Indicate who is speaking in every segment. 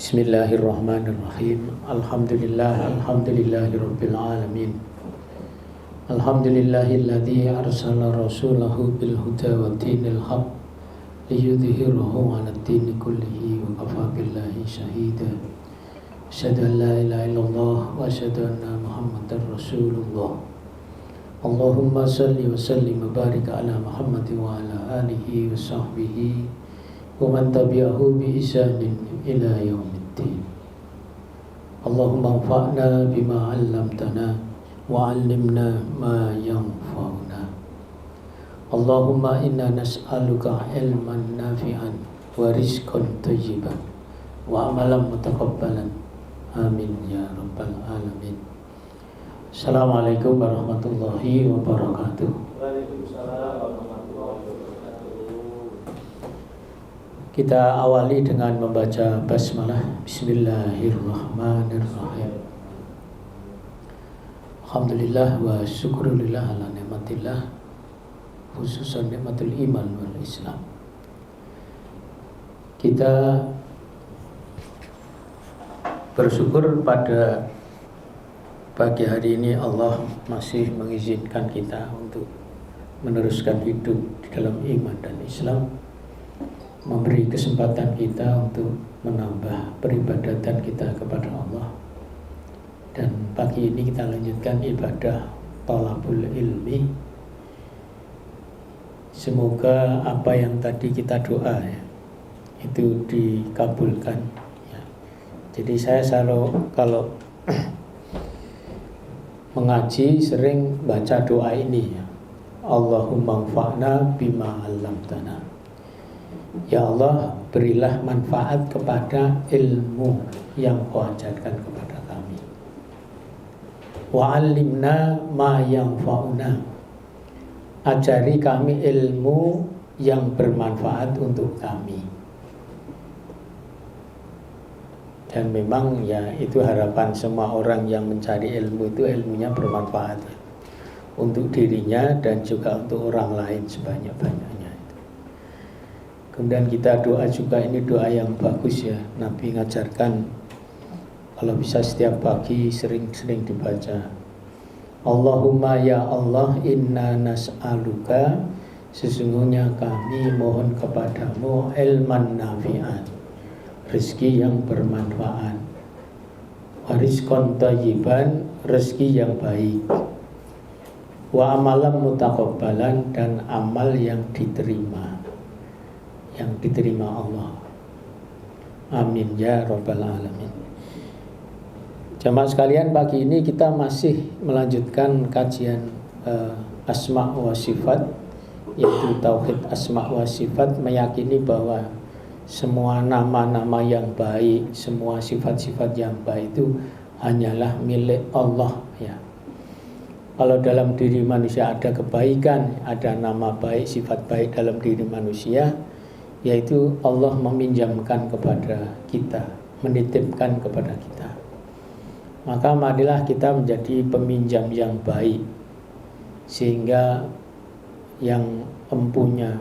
Speaker 1: Bismillahirrahmanirrahim. Alhamdulillahirabbil alamin. Alhamdulillahilladzi arsala rasulahu bil huda wa dinil haq liyudhhirahu 'alad dini kullihi wa kafaa billahi shahida. Asyhadu an la ilaha illallah wa asyhadu anna Muhammadar Rasulullah. Allahumma shalli wa sallim wa barik ala Muhammad wa ala alihi wa sahbihi wa man tabi'ahu bi ihsanin ila yaumiddin. Allahumma anfa'na bima 'allamtana wa 'allimna ma yanfa'una. Allahumma inna nas'aluka ilman nafi'an wa rizqan thayyiban wa amalan mutaqabbalan. Amin ya rabbal alamin. Assalamualaikum warahmatullahi wabarakatuh.
Speaker 2: Waalaikumsalam warahmatullahi wabarakatuh.
Speaker 1: Kita awali dengan membaca basmalah. Bismillahirrahmanirrahim. Alhamdulillah wa syukurillah ala nikmatillah, khususan nikmatul iman wal Islam. Kita bersyukur pada pagi hari ini Allah masih mengizinkan kita untuk meneruskan hidup di dalam iman dan Islam, memberi kesempatan kita untuk menambah peribadatan kita kepada Allah. Dan pagi ini kita lanjutkan ibadah thalabul ilmi. Semoga apa yang tadi kita doa itu dikabulkan ya. Jadi saya selalu kalau mengaji sering baca doa ini ya. Allahumma anfa'na bima 'allamtana. Ya Allah, berilah manfaat kepada ilmu yang Kau ajarkan kepada kami. Wa 'allimna ma yanfa'una. Ajari kami ilmu yang bermanfaat untuk kami. Dan memang ya itu harapan semua orang yang mencari ilmu, itu ilmunya bermanfaat untuk dirinya dan juga untuk orang lain sebanyak-banyaknya. Kemudian kita doa juga, ini doa yang bagus ya. Nabi ngajarkan kalau bisa setiap pagi sering-sering dibaca. Allahumma ya Allah, inna nas'aluka, sesungguhnya kami mohon kepadamu ilman nafi'an, rezeki yang bermanfaat, rizqan thayyiban, rezeki yang baik, wa amalan mutaqabbalan, dan amal yang diterima Allah. Amin ya rabbal alamin. Jamaah sekalian, pagi ini kita masih melanjutkan kajian asma wa sifat, yaitu tauhid asma wa sifat, meyakini bahwa semua nama-nama yang baik, semua sifat-sifat yang baik itu hanyalah milik Allah ya. Kalau dalam diri manusia ada kebaikan, ada nama baik, sifat baik dalam diri manusia, yaitu Allah meminjamkan kepada kita, menitipkan kepada kita. Maka marilah kita menjadi peminjam yang baik, sehingga yang empunya,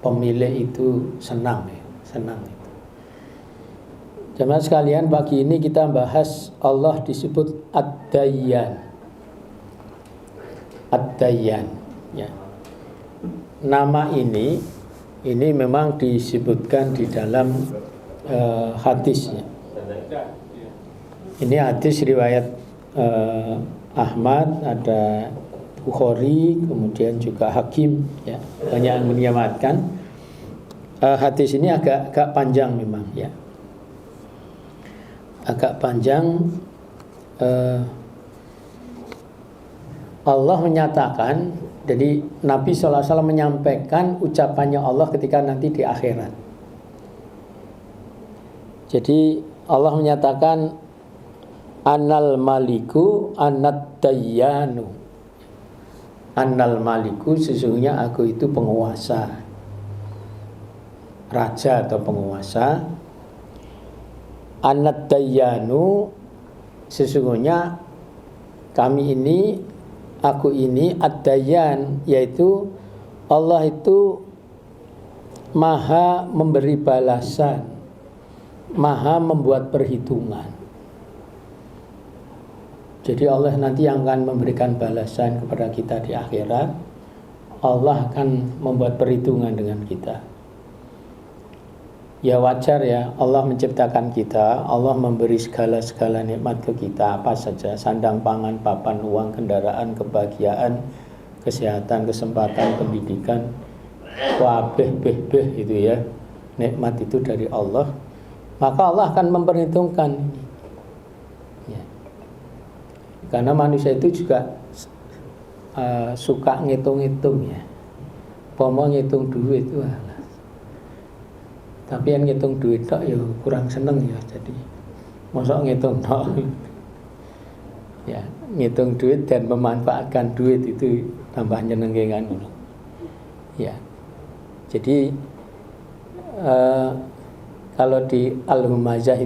Speaker 1: pemilik itu senang ya. Senang itu. Jemaah sekalian, pagi ini kita bahas Allah disebut Ad-Dayyan. Ad-Dayyan ya. Nama ini memang disebutkan di dalam hadisnya. Ini hadis riwayat Ahmad, ada Bukhari, kemudian juga Hakim ya. Banyak yang menyamakan. Hadis ini agak panjang memang ya, agak panjang. Allah menyatakan, jadi Nabi SAW menyampaikan ucapannya Allah ketika nanti di akhirat. Jadi Allah menyatakan Annal maliku annad dayyanu. Annal maliku, sesungguhnya aku itu penguasa, raja atau penguasa. Annad dayyanu, sesungguhnya kami ini, aku ini ad-dayyan, yaitu Allah itu maha memberi balasan Maha membuat perhitungan. Jadi Allah nanti yang akan memberikan balasan kepada kita di akhirat. Allah akan membuat perhitungan dengan kita. Ya wajar ya, Allah menciptakan kita, Allah memberi segala nikmat ke kita, apa saja, sandang pangan, papan, uang, kendaraan, kebahagiaan, kesehatan, kesempatan, pendidikan, wabeh, itu ya, nikmat itu dari Allah. Maka Allah akan memperhitungkan ya. Karena manusia itu juga suka ngitung-ngitung ya. Pomo ngitung duit itu tapi yang ngitung duit tok ya kurang seneng ya, jadi mosok ngitung tok. Ya, ngitung duit dan memanfaatkan duit itu tambah nyenengke kan. Ya. Jadi kalau di Al-Humayah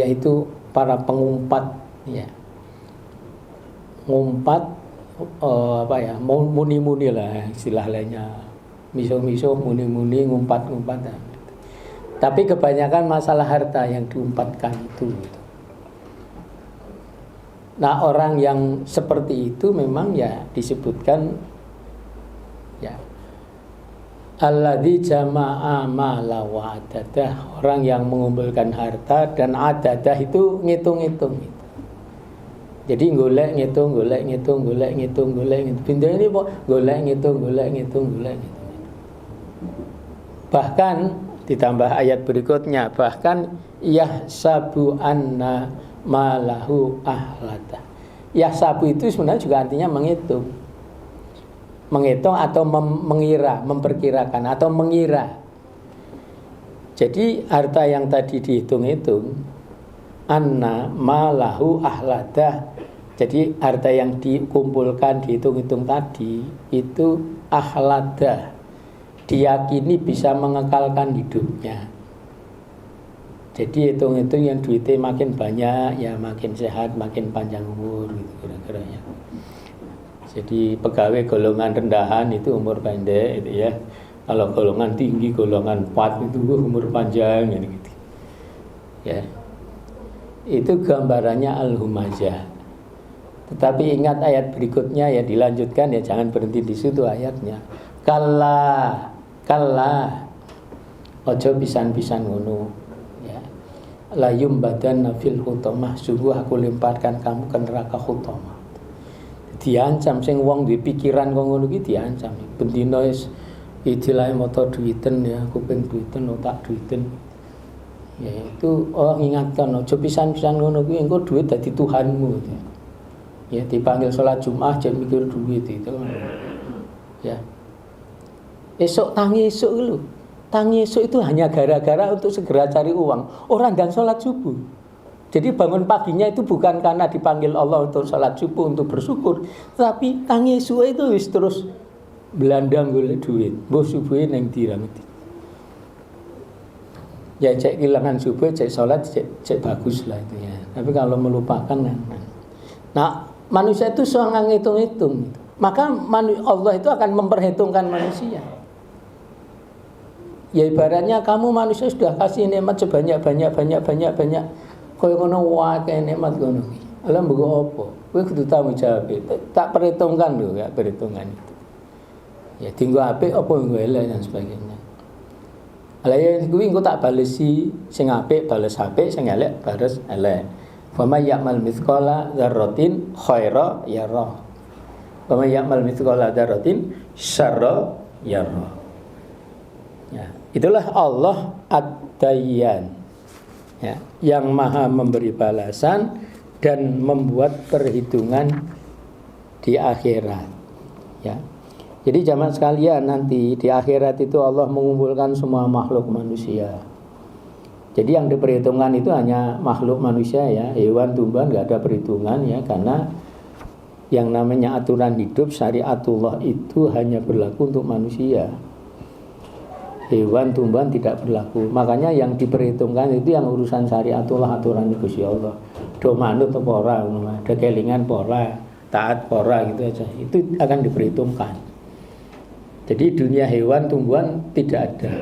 Speaker 1: itu para pengumpat ya. Ngumpat muni-muni lah istilah lainnya. Miso-miso, muni-muni, ngumpat-ngumpat. Tapi kebanyakan masalah harta yang diumpatkan itu. Nah, orang yang seperti itu memang ya disebutkan ya alladzi jama'a mala wa adadah, orang yang mengumpulkan harta dan adadah itu ngitung-ngitung. Jadi golek ngitung. Pindah ini kok golek ngitung. Bahkan ditambah ayat berikutnya, bahkan yahsabu anna malahu ahlata. Yahsabu itu sebenarnya juga artinya menghitung atau mengira, memperkirakan atau mengira. Jadi harta yang tadi dihitung-hitung, anna malahu ahlata. Jadi harta yang dikumpulkan, dihitung-hitung tadi itu ahlata, diyakini bisa mengekalkan hidupnya. Jadi hitung-hitung yang duitnya makin banyak ya makin sehat, makin panjang umur gitu kira-kira ya. Jadi pegawai golongan rendahan itu umur pendek gitu ya. Kalau golongan tinggi, golongan 4 itu umur panjang gitu. Ya. Itu gambarannya Al-Humayah. Tetapi ingat ayat berikutnya ya, dilanjutkan ya, jangan berhenti di situ ayatnya. Kalla ojo pisan-pisan ngono ya. La yumbadanna fil hutamah, sungguh aku lemparkan kamu ke neraka hutamah. Diancam sing wong duwe pikiran kok ngono iki diancam. Bendina wis istilahe moto duiten ya, kuping duiten, otak duiten. Ya itu ingatkan ojo pisan-pisan ngono kuwi engko duit dadi Tuhanmu gitu. Ya dipanggil sholat Jumat jam mikir duit itu. Ya. Tangi esok itu hanya gara-gara untuk segera cari uang. Orang dan sholat subuh. Jadi bangun paginya itu bukan karena dipanggil Allah untuk sholat subuh, untuk bersyukur, tapi tangi esok itu terus belandang golek duit. Mbah subuhe ning ndi ra ngerti. Ya cek kehilangan subuh, cek sholat, cek bagus lah itu ya. Tapi kalau melupakan, nah manusia itu suka ngitung-hitung. Maka Allah itu akan memperhitungkan manusia. Ya ibaratnya kamu manusia sudah kasih nikmat sebanyak. Kaya ngono wae nikmat ngono iki. Ala mbok apa? Kowe kudu tanggung jawab. Tak perhitungkan lho, ya perhitungan itu. Ya tinggo apik apa nggo elek dan sebagainya. Ala ya kuwi engko tak balesi sing apik bales apik, sing elek bales elek. Wa may ya'mal mithqala dzarratin khaira yara. Wa may ya'mal mithqala dzarratin syarra yara. Ya, itulah Allah Ad-Dayyan ya, yang maha memberi balasan dan membuat perhitungan di akhirat ya. Jadi jamaah sekalian, nanti di akhirat itu Allah mengumpulkan semua makhluk manusia. Jadi yang diperhitungkan itu hanya makhluk manusia ya, hewan, tumbuhan nggak ada perhitungan ya, karena yang namanya aturan hidup syariatullah itu hanya berlaku untuk manusia. Hewan, tumbuhan tidak berlaku. Makanya yang diperhitungkan itu yang urusan syariatullah, aturan Gusti Allah. Do manut apa ora, ada kelingan apa ora, taat apa ora gitu aja. Itu akan diperhitungkan. Jadi dunia hewan, tumbuhan tidak ada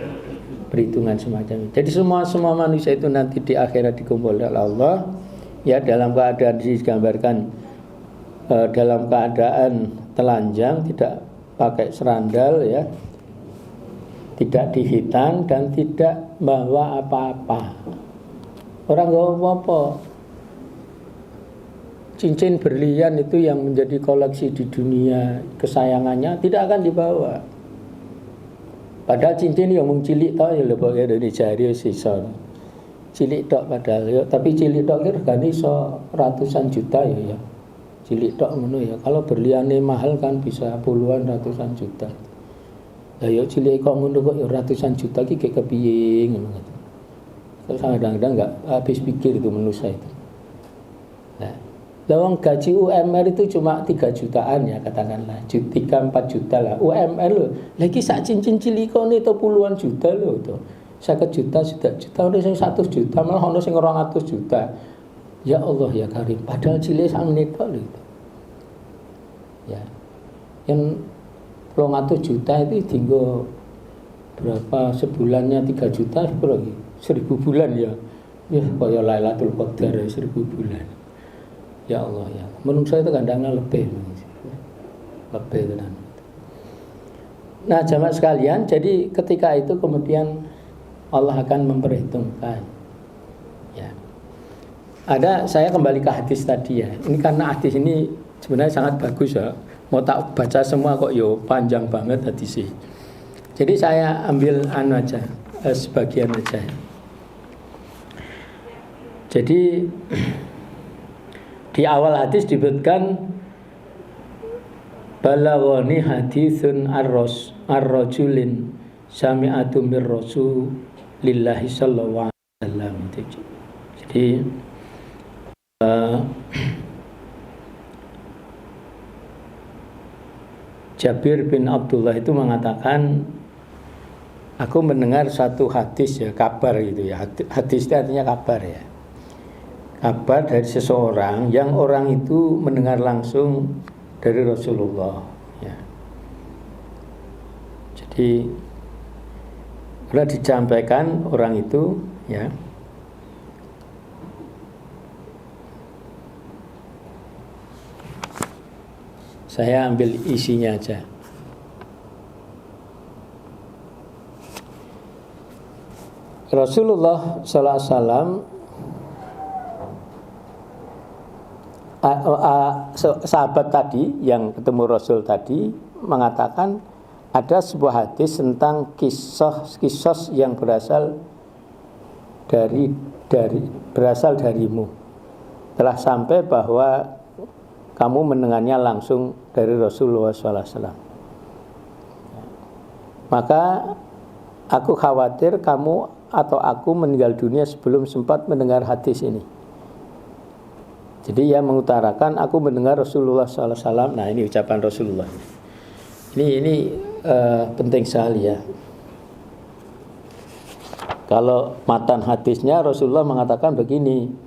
Speaker 1: perhitungan semacam itu. Jadi semua manusia itu nanti di akhirat dikumpulkan oleh Allah, ya dalam keadaan digambarkan dalam keadaan telanjang, tidak pakai serandal, ya, tidak dihitan dan tidak bawa apa-apa. Orang nggak apa-apa. Cincin berlian itu yang menjadi koleksi di dunia kesayangannya tidak akan dibawa. Padahal cincin yang cilik tok ya lho pokoke dari jari sisa. Cilik tok padahal ya, tapi cilik tok regane iso ratusan juta ya. Cilik tok ngono ya. Kalau berliannya mahal kan bisa puluhan ratusan juta. Lah ya cilik kok ngono kok ya ratusan juta iki kayak kepiye ngono. Terus kadang-kadang enggak habis pikir itu manusia itu. Nah, lawang gaji UMR itu cuma 3 jutaan ya katakanlah, 3-4 juta lah UMR loh. Lagi sak cincin cilikone itu puluhan juta loh itu. 50 juta, juta udah sing 100 juta, malah ono sing 200 juta. Ya Allah ya Karim, padahal cilik sak menit tok lho itu. Ya. Yang 200 juta itu tinggal berapa sebulannya 3 juta berapa? 1000 bulan ya. Ya kaya Lailatul Qadar 1000 bulan. Ya Allah ya. Menungso itu kadang-kadang lebih tenan. Nah, jamaah sekalian, jadi ketika itu kemudian Allah akan memperhitungkan. Ya. Saya kembali ke hadis tadi ya. Ini karena hadis ini sebenarnya sangat bagus ya. Mau tak baca semua kok yo panjang banget hadisnya. Jadi saya ambil aja, sebagian aja. Jadi di awal hadis disebutkan balawani hadisun ar-rajulin sami'atu mir rasulillahi sallallahu alaihi wasallam. Jadi Jabir bin Abdullah itu mengatakan, aku mendengar satu hadis ya, kabar gitu ya. Hadis itu artinya kabar ya. Kabar dari seseorang yang orang itu mendengar langsung dari Rasulullah ya. Jadi sudah disampaikan orang itu ya. Saya ambil isinya aja. Rasulullah sallallahu alaihi wasallam sahabat tadi yang ketemu Rasul tadi mengatakan ada sebuah hadis tentang kisah yang berasal darimu telah sampai bahwa kamu mendengarnya langsung dari Rasulullah SAW. Maka aku khawatir kamu atau aku meninggal dunia sebelum sempat mendengar hadis ini. Jadi ia mengutarakan aku mendengar Rasulullah SAW. Nah ini ucapan Rasulullah. Ini penting sekali ya. Kalau matan hadisnya Rasulullah mengatakan begini.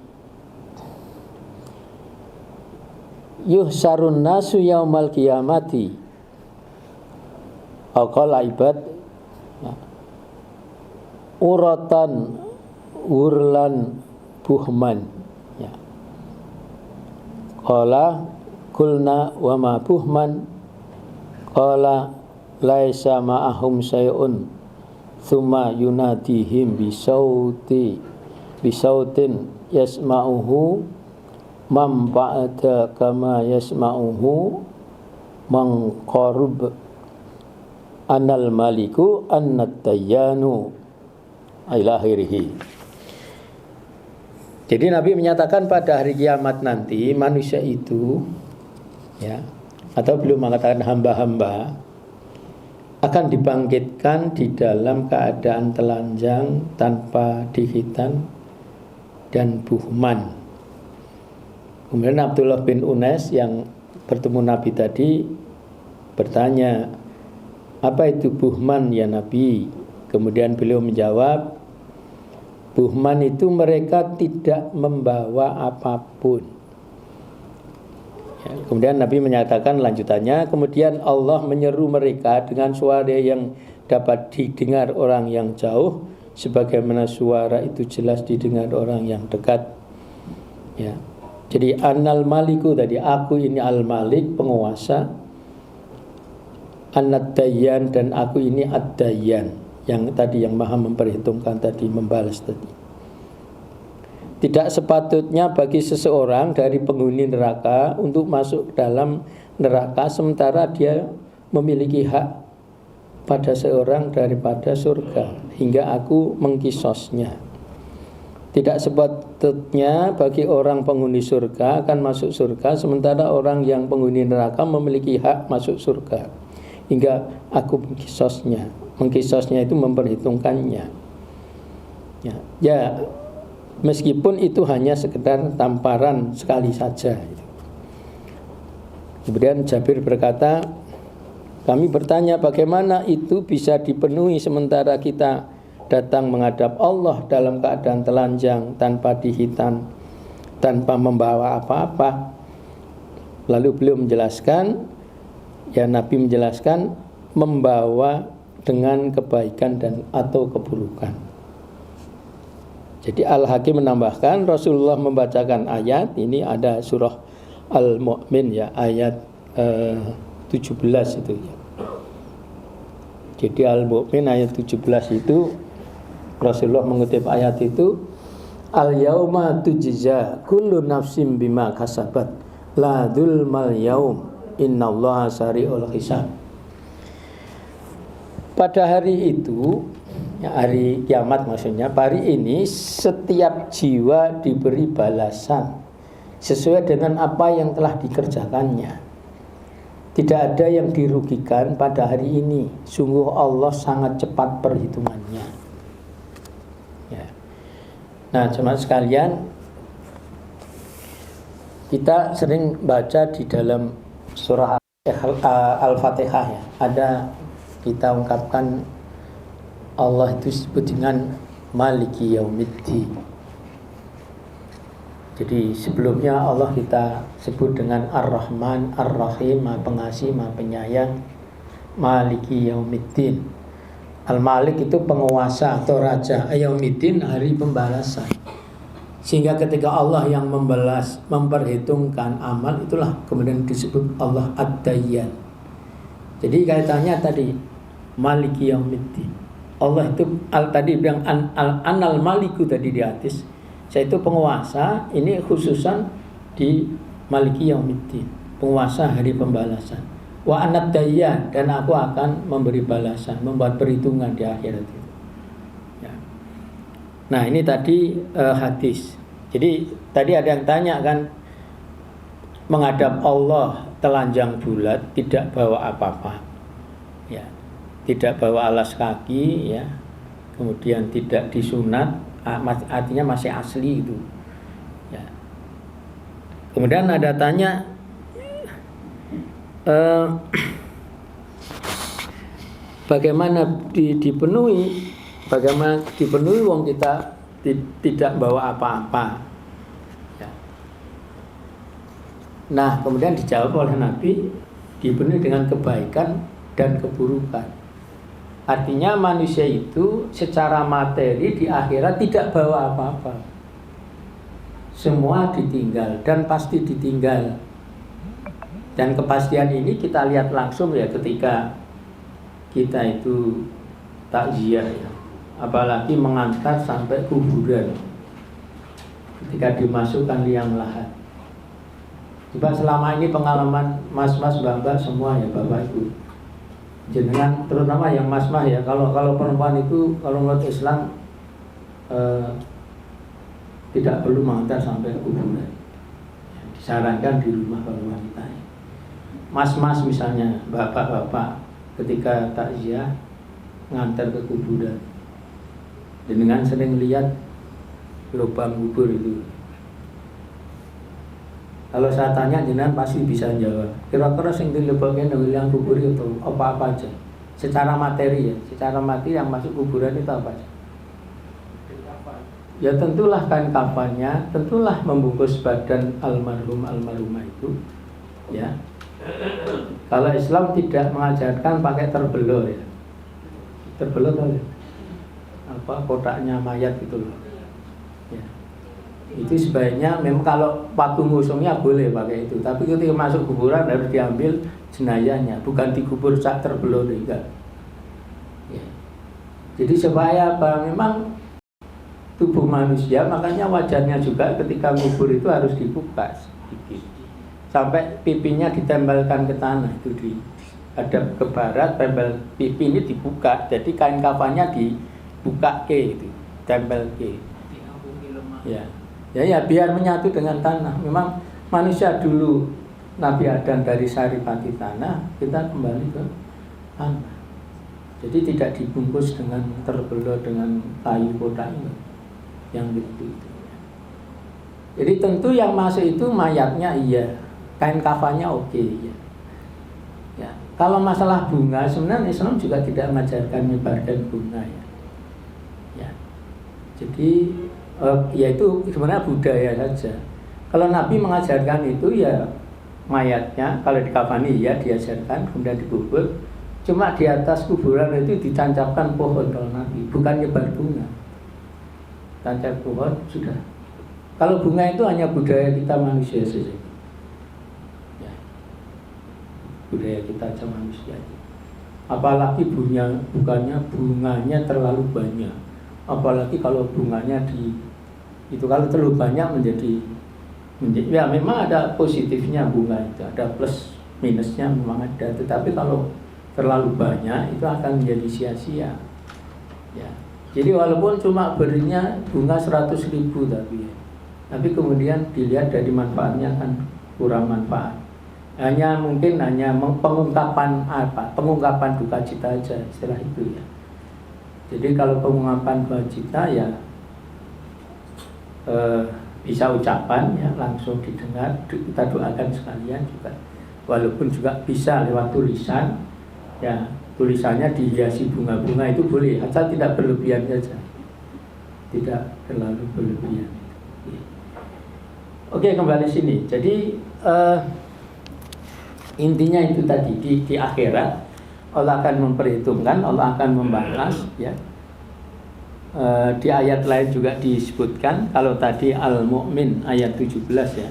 Speaker 1: Yuhsarun nasu yaumal qiyamati aqala ibad uratan wurlan buhman ya. Qala kulna wa ma buhman qala laisa ma'ahum sayun thumma yunadihim bisautin yasma'uhu man ba'da kama yasma'uhu man qarub anal maliku annat tayyanu ila akhirih. Jadi Nabi menyatakan pada hari kiamat nanti manusia itu ya, atau belum mengatakan hamba-hamba akan dibangkitkan di dalam keadaan telanjang tanpa dihitan dan buhman. Kemudian Abdullah bin Unais yang bertemu Nabi tadi bertanya, apa itu buhman ya Nabi? Kemudian beliau menjawab, buhman itu mereka tidak membawa apapun. Ya, kemudian Nabi menyatakan lanjutannya, kemudian Allah menyeru mereka dengan suara yang dapat didengar orang yang jauh, sebagaimana suara itu jelas didengar orang yang dekat. Ya. Jadi anal maliku tadi, aku ini al malik, penguasa. Anad dayyan, dan aku ini ad dayyan, yang tadi yang maha memperhitungkan tadi, membalas tadi. Tidak sepatutnya bagi seseorang dari penghuni neraka untuk masuk ke dalam neraka sementara dia memiliki hak pada seorang daripada surga hingga aku mengkisosnya. Tidak sepatutnya bagi orang penghuni surga akan masuk surga sementara orang yang penghuni neraka memiliki hak masuk surga hingga aku mengkisosnya. Mengkisosnya itu memperhitungkannya. Ya, meskipun itu hanya sekedar tamparan sekali saja. Kemudian Jabir berkata, kami bertanya bagaimana itu bisa dipenuhi sementara kita datang menghadap Allah dalam keadaan telanjang, tanpa dihitan, tanpa membawa apa-apa. Lalu beliau menjelaskan, ya Nabi menjelaskan, membawa dengan kebaikan dan atau keburukan. Jadi Al-Hakim menambahkan, Rasulullah membacakan ayat, ini ada surah Al-Mu'min ya, ayat 17 itu ya. Jadi Al-Mu'min ayat 17 itu Rasulullah mengutip ayat itu, al-yauma tujza kullu nafsin bima kasabat la dzulmal yaum innallaha sari'ul hisab. Pada hari itu, ya, hari kiamat maksudnya, hari ini setiap jiwa diberi balasan sesuai dengan apa yang telah dikerjakannya. Tidak ada yang dirugikan pada hari ini. Sungguh Allah sangat cepat perhitungannya. Ya. Nah, jemaah sekalian, kita sering baca di dalam surah Al-Fatihah ya, ada kita ungkapkan Allah itu disebut dengan Maliki Yaumiddin. Jadi sebelumnya Allah kita sebut dengan Ar-Rahman, Ar-Rahim, Maha Pengasih, Maha Penyayang, Maliki Yaumiddin. Al-Malik itu penguasa atau raja, Yaumiddin hari pembalasan. Sehingga ketika Allah yang membalas, memperhitungkan amal, itulah kemudian disebut Allah Ad-Dayyan. Jadi kaitannya tadi Maliki Yaumiddin. Allah itu tadi bilang Anal Maliku tadi di atas. Saya itu penguasa, ini khususan di Maliki Yaumiddin, penguasa hari pembalasan. Wa anad dayyan, dan aku akan memberi balasan, membuat perhitungan di akhirat itu. Ya. Nah ini tadi hadis. Jadi tadi ada yang tanya kan, menghadap Allah telanjang bulat, tidak bawa apa-apa, ya, tidak bawa alas kaki, ya, kemudian tidak disunat. Artinya masih asli itu ya. Kemudian ada tanya bagaimana dipenuhi, bagaimana dipenuhi wong kita tidak bawa apa-apa ya. Nah kemudian dijawab oleh Nabi, dipenuhi dengan kebaikan dan keburukan. Artinya manusia itu secara materi di akhirat tidak bawa apa-apa. Semua ditinggal dan pasti ditinggal. Dan kepastian ini kita lihat langsung ya ketika kita itu takziah ya. Apalagi mengantar sampai kuburan. Ketika dimasukkan liang lahat. Coba selama ini pengalaman mas-mas, mbak-mbak semua ya Bapak Ibu. Jenengan terutama yang mas-mas ya, kalau perempuan itu kalau menurut Islam tidak perlu mengantar sampai kuburan, disarankan di rumah kalau wanita. Mas-mas misalnya, bapak-bapak ketika takziah ngantar ke kuburan, jenengan sering lihat lubang kubur itu. Kalau saya tanya jenengan pasti bisa jawab. Kira-kira sing dilebokne nang liang kubur itu apa aja? Secara materi ya, secara materi yang masuk kuburan itu apa aja? Ya tentulah kain kafannya, tentulah membungkus badan almarhumah itu. Ya. Kalau Islam tidak mengajarkan pakai terbelur ya. Terbelur tahu ya? kotaknya mayat gitu loh. Ya. Itu sebaiknya memang kalau waktu ngusungnya boleh pakai itu, tapi ketika masuk kuburan harus diambil jenayahnya, bukan dikubur sak terbelah enggak. Ya. Jadi supaya apa? Memang tubuh manusia, makanya wajarnya juga ketika kubur itu harus dibuka sedikit. Sampai pipinya ditempelkan ke tanah, itu hadap ke barat, tempel pipi ini dibuka, jadi kain kafannya dibuka ke itu, tempel ke. Ya biar menyatu dengan tanah. Memang manusia dulu Nabi Adam dari saripati tanah, kita kembali ke tanah. Jadi tidak dibungkus dengan terbelah dengan kayu kotak ini yang gitu. Jadi tentu yang masuk itu mayatnya iya, kain kafannya oke ya. Ya. Kalau masalah bunga sebenarnya Islam juga tidak mengajarkan menyebarkan bunga ya. Ya. Jadi ya itu sebenarnya budaya saja. Kalau Nabi mengajarkan itu ya mayatnya kalau dikafani ya diajarkan kemudian dikubur. Cuma di atas kuburan itu ditancapkan pohon kalau Nabi, bukan nyebar bunga. Tancap pohon sudah. Kalau bunga itu hanya budaya kita manusia saja. Ya. Budaya kita aja manusia. Apalagi bukannya bunganya terlalu banyak. Apalagi kalau bunganya itu kalau terlalu banyak menjadi ya memang ada positifnya bunga itu, ada plus minusnya memang ada, tetapi kalau terlalu banyak itu akan menjadi sia-sia ya. Jadi walaupun cuma berinya bunga 100.000 tapi kemudian dilihat dari manfaatnya kan kurang manfaat, mungkin hanya pengungkapan duka cita aja istilah itu ya. Jadi kalau pengungkapan duka cita ya bisa ucapan ya langsung didengar, kita doakan sekalian juga, walaupun juga bisa lewat tulisan ya, tulisannya dihiasi bunga-bunga itu boleh, asal tidak berlebihan saja, tidak terlalu berlebihan. Oke, kembali sini. Jadi intinya itu tadi di akhirat Allah akan memperhitungkan, Allah akan membalas ya. Di ayat lain juga disebutkan, kalau tadi Al-Mu'min ayat 17 ya.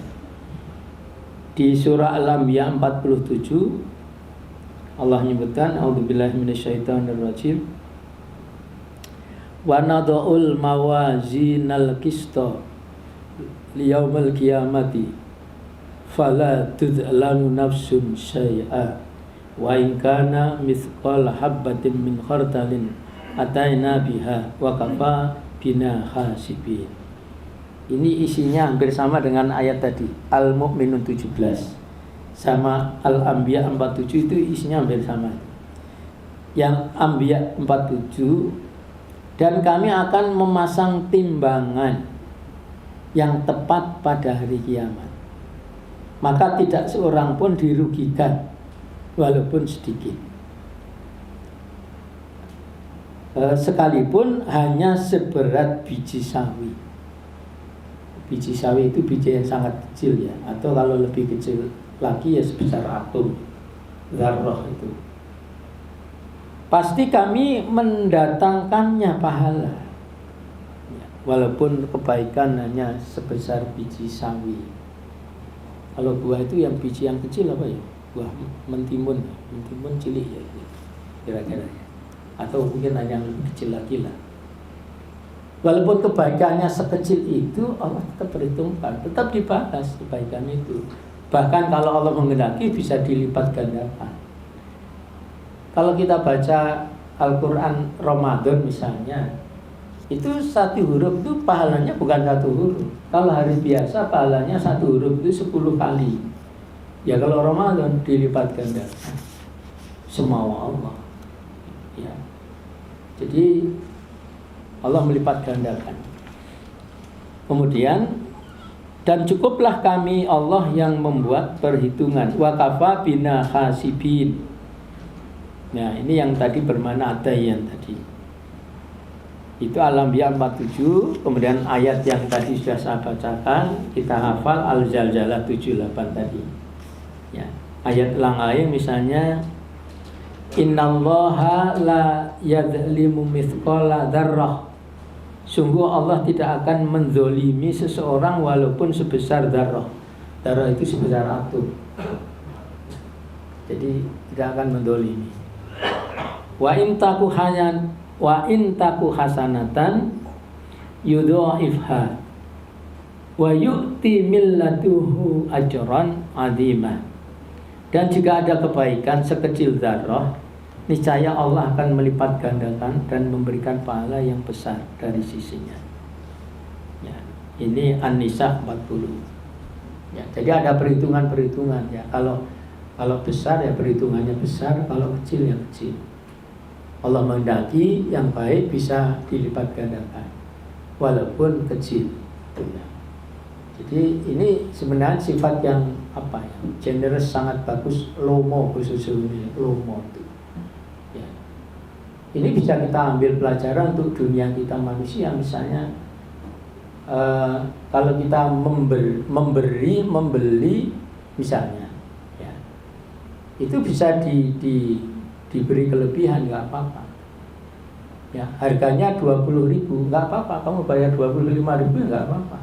Speaker 1: Di surah Al-Anbiya 47 Allah menyebutkan a'udzubillahi minasyaitonirrajim. Wa nada'ul mawazinal qista liyaumil qiyamati fala tudlamu nafsun syai'a wa in kana mithqala habbatin min khardalin ataina biha wa kafa bina hasibin. Ini isinya hampir sama dengan ayat tadi Al-Mu'minun 17 sama Al-Anbiya 47 itu isinya hampir sama. Yang Anbiya 47, dan kami akan memasang timbangan yang tepat pada hari kiamat, maka tidak seorang pun dirugikan walaupun sedikit, sekalipun hanya seberat biji sawi. Biji sawi itu biji yang sangat kecil ya, atau kalau lebih kecil lagi ya sebesar atom zarrah itu. Pasti kami mendatangkannya pahala ya, walaupun kebaikan hanya sebesar biji sawi. Kalau buah itu yang biji yang kecil apa ya? Buah mentimun cilik ya kira-kira ya. Atau mungkin hanya yang lebih kecil lagi lah. Walaupun kebaikannya sekecil itu, Allah tetap perhitungkan, tetap dibahas kebaikan itu. Bahkan kalau Allah menghendaki bisa dilipat gandakan. Kalau kita baca Al-Quran Ramadan misalnya, itu satu huruf itu pahalanya bukan satu huruf. Kalau hari biasa pahalanya satu huruf itu 10 kali. Ya kalau Ramadan dilipat gandakan. Semua Allah. Ya. Jadi Allah melipat gandakan. Kemudian, dan cukuplah kami Allah yang membuat perhitungan. Wa kafa bina hasibin. Nah, ini yang tadi bermana adayan tadi. Itu Al-Anbiya 47. Kemudian ayat yang tadi sudah saya bacakan, kita hafal Al-Zalzalah 78 tadi. Ya, ayat lain misalnya innallaha la yadlimu mithqala dzarrah Sungguh Allah tidak akan menzolimi seseorang walaupun sebesar darah. Darah itu sebesar atom. Jadi tidak akan menzolimi. Wa in taku hasanatan yudha'ifha wa yu'ti millatuhu ajran 'azimah. Dan jika ada kebaikan sekecil zarrah, niscaya Allah akan melipat gandakan dan memberikan pahala yang besar dari sisinya. Ya, ini An-Nisa 40. Ya, jadi ada perhitungan-perhitungan ya. Kalau besar ya perhitungannya besar, kalau kecil ya kecil. Allah menghendaki yang baik bisa dilipat gandakan walaupun kecil. Ya. Jadi ini sebenarnya sifat yang apa ya? Generous, sangat bagus, lomo khususnya lomo itu. Ya. Ini bisa kita ambil pelajaran untuk dunia kita manusia, misalnya kalau kita membeli misalnya, ya, itu bisa diberi kelebihan, nggak apa-apa. Ya, harganya 20.000, nggak apa-apa, kamu bayar 25.000 nggak apa-apa.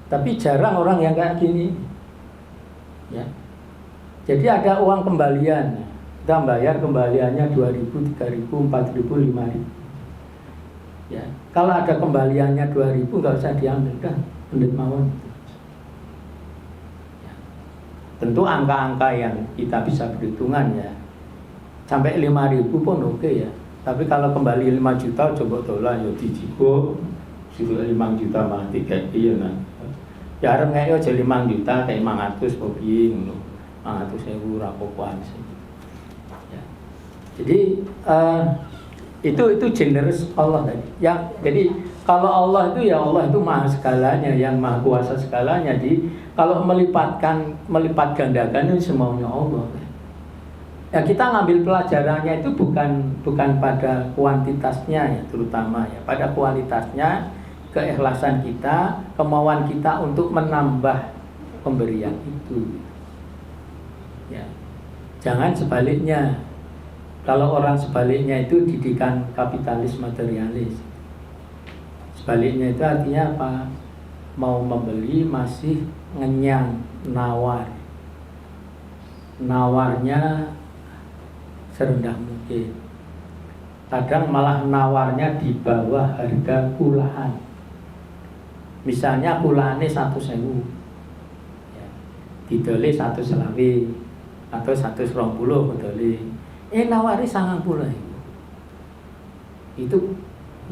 Speaker 1: Tapi jarang orang yang kayak gini, ya. Jadi ada uang kembalian, kita bayar kembaliannya 2.000, 3.000, 4.000, 5.000. Ya, kalau ada kembaliannya 2.000 nggak usah diambil, dah, pendek mawon. Ya. Tentu angka-angka yang kita bisa perhitungan ya, sampai 5.000 pun oke ya. Tapi kalau kembali 5 juta coba tolak ya dijiko, sudah 5 juta malah 3 ya kan. Ya arep ngek yo aja 5 juta kayak 500 kok piye ngono. 500.000 ora apa-apa sih. Ya. Jadi itu generous Allah tadi. Ya, jadi kalau Allah itu ya Allah itu maha segalanya, yang maha kuasa segalanya. Jadi kalau melipat gandakan itu semaunya Allah. Ya kita ngambil pelajarannya itu bukan pada kuantitasnya ya, terutama ya, pada kualitasnya, keikhlasan kita, kemauan kita untuk menambah pemberian itu. Ya. Jangan sebaliknya. Kalau orang sebaliknya itu didikan kapitalis materialis. Sebaliknya itu artinya apa? Mau membeli masih ngenyang, nawar. Nawarnya serendah mungkin. Kadang malah nawarnya di bawah harga kulaan. Misalnya kulane 100.000, ya, didole 120 atau 120 didole. Nawari 90.000. Itu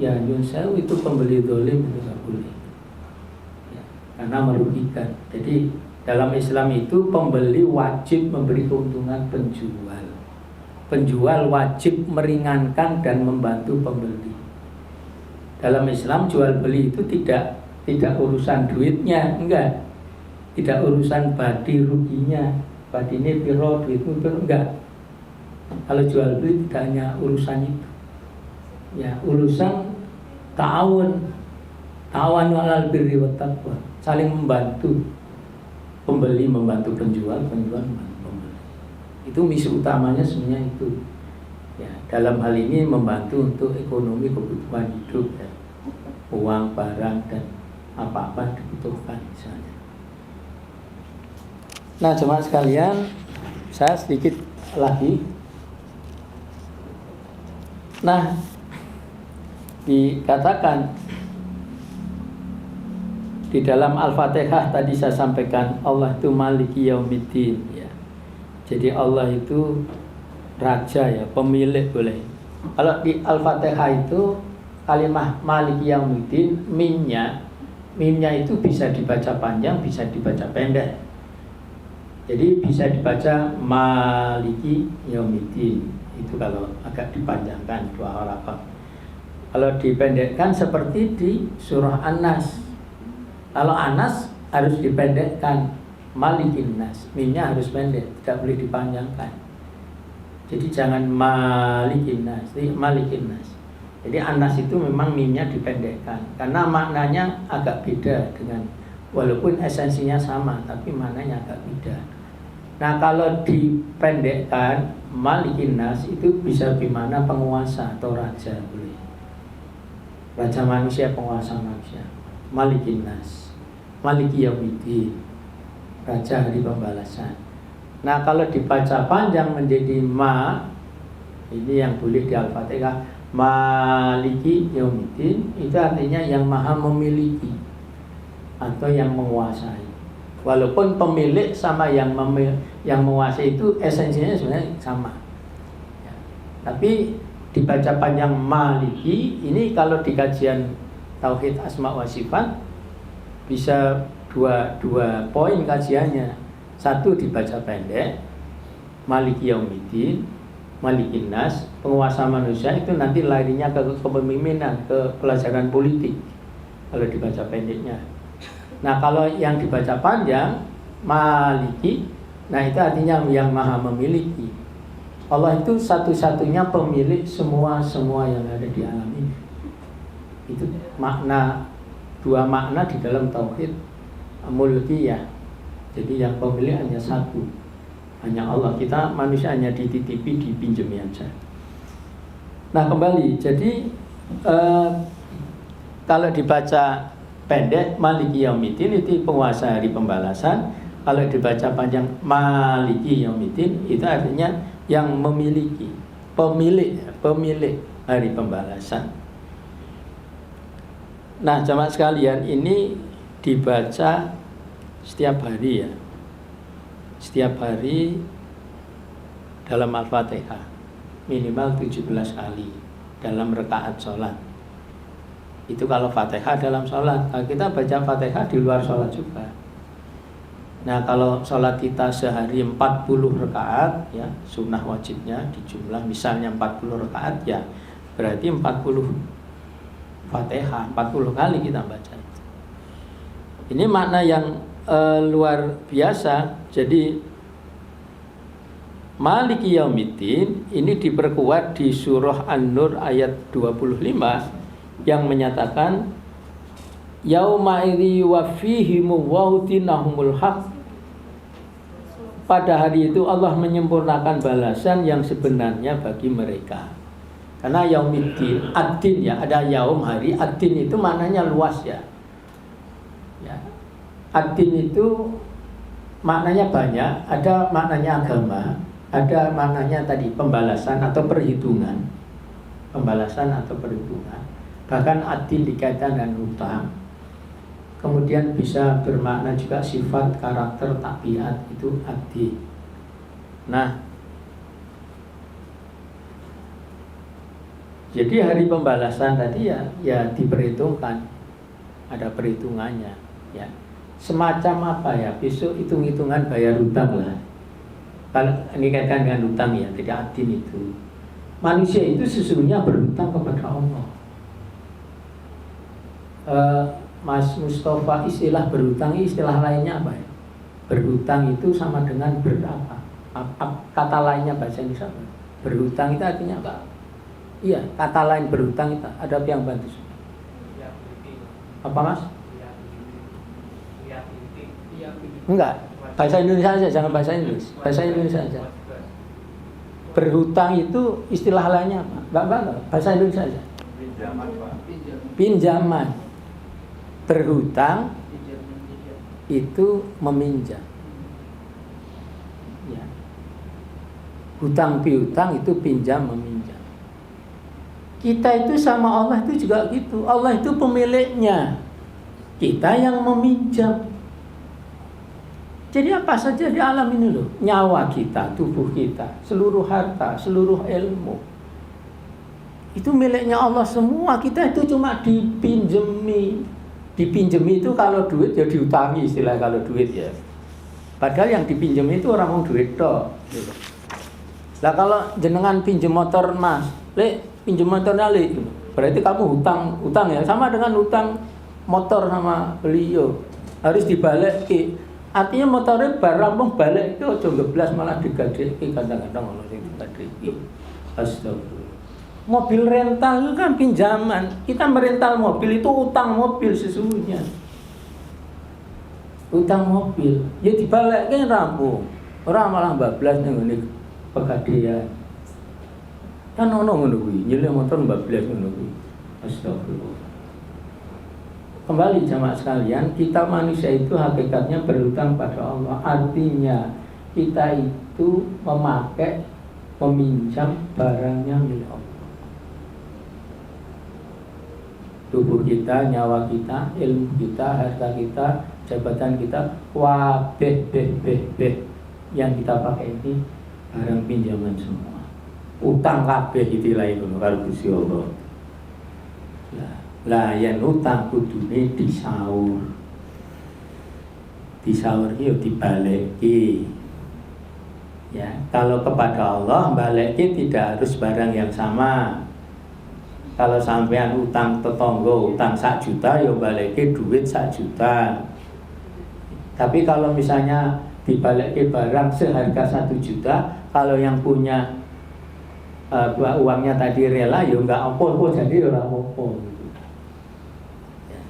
Speaker 1: ya nyun sewu, itu pembeli dolim itu nggak boleh. Ya, karena merugikan. Jadi dalam Islam itu pembeli wajib memberi keuntungan penjual. Penjual wajib meringankan dan membantu pembeli. Dalam Islam jual beli itu tidak urusan duitnya, enggak. Tidak urusan badi ruginya, badi ini piro, duitmu piro, enggak. Kalau jual beli tidak hanya urusan itu. Ya, urusan ta'awun alal birri wat taqwa, saling membantu. Pembeli membantu penjual, penjual membantu pembeli. Itu misi utamanya sebenarnya itu. Ya, dalam hal ini membantu untuk ekonomi kebutuhan hidup ya. Uang, barang dan apa-apa dibutuhkan misalnya. Nah, jemaah sekalian, saya sedikit lagi. Nah, dikatakan di dalam Al-Fatihah tadi saya sampaikan Allah itu Maliki Yaumiddin ya. Jadi Allah itu raja ya, pemilik boleh. Kalau di Al-Fatihah itu kalimat Maliki Yaumiddin, mimnya itu bisa dibaca panjang, bisa dibaca pendek. Jadi bisa dibaca Maliki Yaumiddin. Itu kalau agak dipanjangkan 2 harakat. Kalau dipendekkan seperti di surah An-Nas. Kalau An-Nas harus dipendekkan Malikin Nas. Mimnya harus pendek, tidak boleh dipanjangkan. Jadi jangan Malikin Nas, Malikin Nas. Jadi An-Nas itu memang mimnya dipendekkan karena maknanya agak beda dengan, walaupun esensinya sama tapi maknanya agak beda. Nah kalau dipendekkan Malikin Nas itu bisa bimana penguasa atau raja, boleh. Raja manusia, penguasa manusia. Malikin Nas, Maliki Yaumiddin, raja hari pembalasan. Nah kalau dibaca panjang menjadi ini yang boleh di Al-Fatihah, Maliki Yaumiddin, itu artinya yang maha memiliki atau yang menguasai. Walaupun pemilik sama yang menguasai itu esensinya sebenarnya sama ya. Tapi dibaca panjang Maliki ini kalau di kajian Tauhid Asma wa Sifat bisa dua poin kajiannya. Satu dibaca pendek Maliki Yaumiddin, Malikin Nas, penguasa manusia, itu nanti larinya ke kepemimpinan, ke pelajaran politik kalau dibaca pendeknya. Nah kalau yang dibaca panjang Maliki, nah itu artinya yang maha memiliki. Allah itu satu-satunya pemilik semua yang ada di alam ini. Itu dua makna di dalam tauhid mulkiyah. Jadi yang pemilik hanya satu, hanya Allah. Kita manusia hanya dititipi, dipinjami aja. Nah kembali, jadi kalau dibaca pendek Maliki Yaumiddin itu penguasa hari pembalasan. Kalau dibaca panjang Maliki Yaumiddin itu artinya yang memiliki, pemilik hari pembalasan. Nah jamaah sekalian, ini dibaca setiap hari ya, setiap hari dalam Al-Fatihah minimal 17 kali dalam rakaat sholat. Itu kalau Fatihah dalam sholat. Nah, kita baca Fatihah di luar sholat juga. Nah kalau sholat kita sehari 40 rakaat ya, sunnah wajibnya dijumlah misalnya 40 rakaat ya, berarti 40 Fatihah 40 kali kita baca. Ini makna yang luar biasa. Jadi Maliki Yaumiddin ini diperkuat di surah An-Nur ayat 25 yang menyatakan yauma idzi wafihimu wautinahumul haq. Pada hari itu Allah menyempurnakan balasan yang sebenarnya bagi mereka. Karena yaumiddin, ad-din ya, ada yaum hari, ad-din itu maknanya luas ya. Ya. Ad-din itu maknanya banyak, ada maknanya agama, ada maknanya tadi pembalasan atau perhitungan. Pembalasan atau perhitungan. Bahkan ad-din dikaitkan dengan hutang. Kemudian bisa bermakna juga sifat, karakter, tabiat, itu ad-din. Nah, jadi hari pembalasan tadi ya diperhitungkan, ada perhitungannya ya. Semacam apa ya? Besok hitung-hitungan bayar hutang lah. Kalau ini kaitkan dengan hutang ya, tidak ad-din itu. Manusia itu sesungguhnya berhutang kepada Allah. Mas Mustafa, istilah berhutang, istilah lainnya apa ya? Berhutang itu sama dengan berapa? Kata lainnya bahasa Indonesia apa? Berhutang itu artinya apa? Iya, kata lain berhutang itu ada yang bantu. Apa mas? Enggak, bahasa Indonesia aja, jangan bahasa Inggris. Bahasa Indonesia aja. Berhutang itu istilah lainnya apa? Enggak, bahasa Indonesia aja. Pinjaman. Berhutang itu meminjam. Ya. Hutang piutang itu pinjam meminjam. Kita itu sama Allah itu juga gitu. Allah itu pemiliknya, kita yang meminjam. Jadi apa saja di alam ini loh, nyawa kita, tubuh kita, seluruh harta, seluruh ilmu, itu miliknya Allah semua. Kita itu cuma dipinjemi. Dipinjemi itu kalau duit ya diutangi, istilah kalau duit ya. Padahal yang dipinjemi itu orang mau duit toh. Lah kalau jenengan pinjem motor mas, pinjem motornya berarti kamu hutang ya, sama dengan hutang motor sama beliau harus dibalik ke. Artinya motornya barang balik itu aja ngeblas malah digadeki kadang-kadang ono sing digadeki. Astagfirullah. Mobil rental itu kan pinjaman. Kita merental mobil itu utang mobil sesungguhnya. Utang mobil ya dibalik kan rampung. Ora malah bablas ning ngene pegadaian. Kan ono ngono kuwi, nyilih motor bablas ngono kuwi. Astagfirullah. Kembali jamaah sekalian, kita manusia itu hakikatnya berhutang pada Allah. Artinya kita itu meminjam barangnya milik Allah. Tubuh kita, nyawa kita, ilmu kita, harta kita, jabatan kita, wabeh yang kita pakai ini barang pinjaman semua. Utang kabeh istilah itu karo Gusti Allah. Lah yen utang kudune disaur. Disaur iki yo dibaleki. Ya, kalau kepada Allah baleki tidak harus barang yang sama. Kalau sampean utang tetangga utang 1 juta ya baleki duit 1 juta. Tapi kalau misalnya dibaleki barang seharga 1 juta, kalau yang punya uangnya tadi rela ya enggak apa-apa, jadi ora apa-apa. Ya.